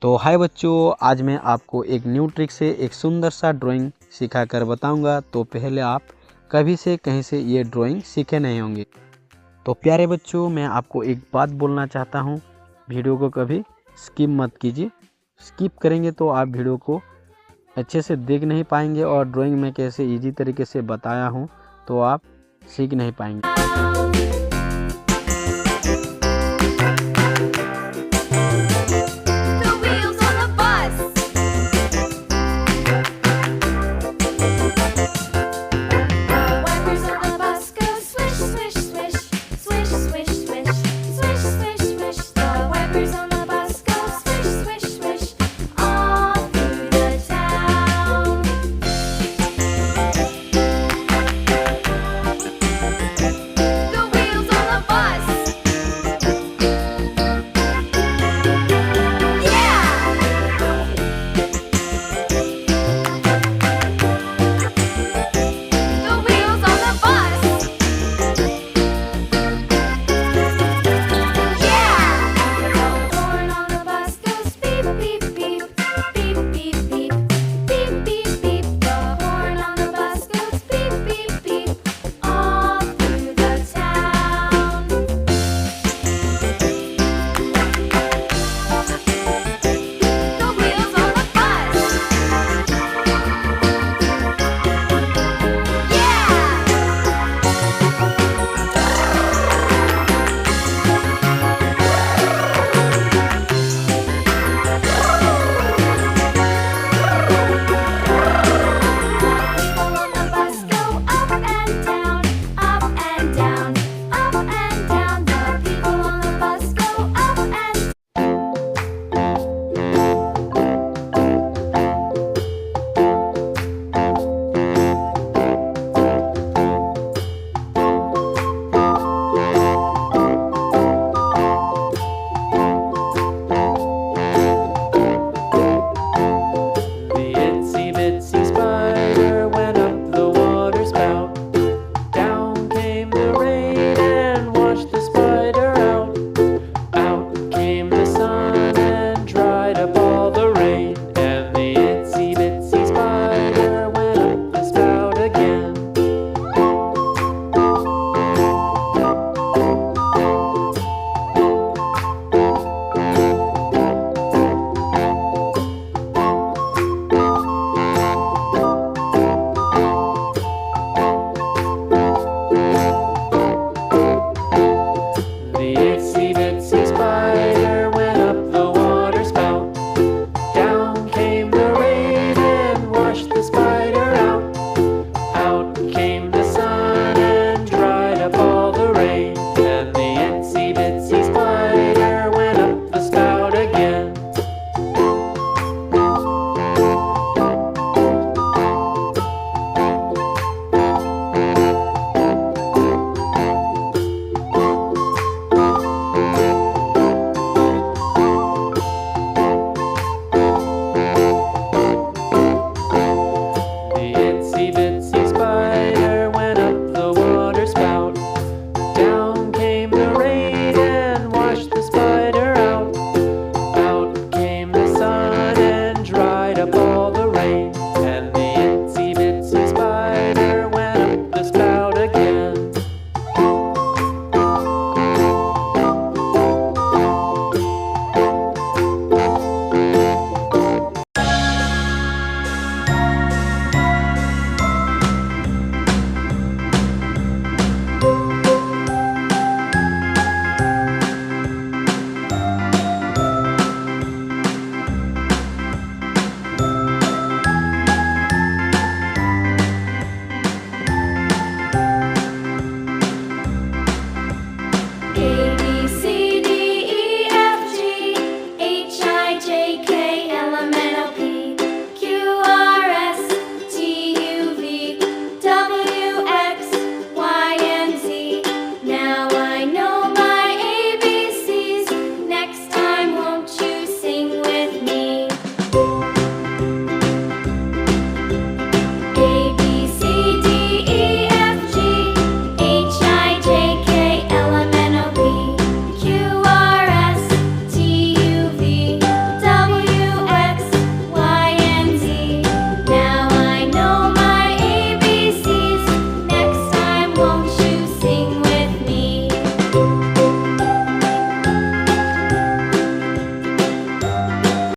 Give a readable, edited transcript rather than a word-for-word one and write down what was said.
तो हाय बच्चों, आज मैं आपको एक न्यू ट्रिक से एक सुंदर सा ड्राइंग सिखा कर बताऊंगा। तो पहले आप कभी से कहीं से ये ड्राइंग सीखे नहीं होंगे। तो प्यारे बच्चों, मैं आपको एक बात बोलना चाहता हूँ, वीडियो को कभी स्किप मत कीजिए। स्किप करेंगे तो आप वीडियो को अच्छे से देख नहीं पाएंगे और ड्राइंग में कैसे ईजी तरीके से बताया हूँ तो आप सीख नहीं पाएंगे।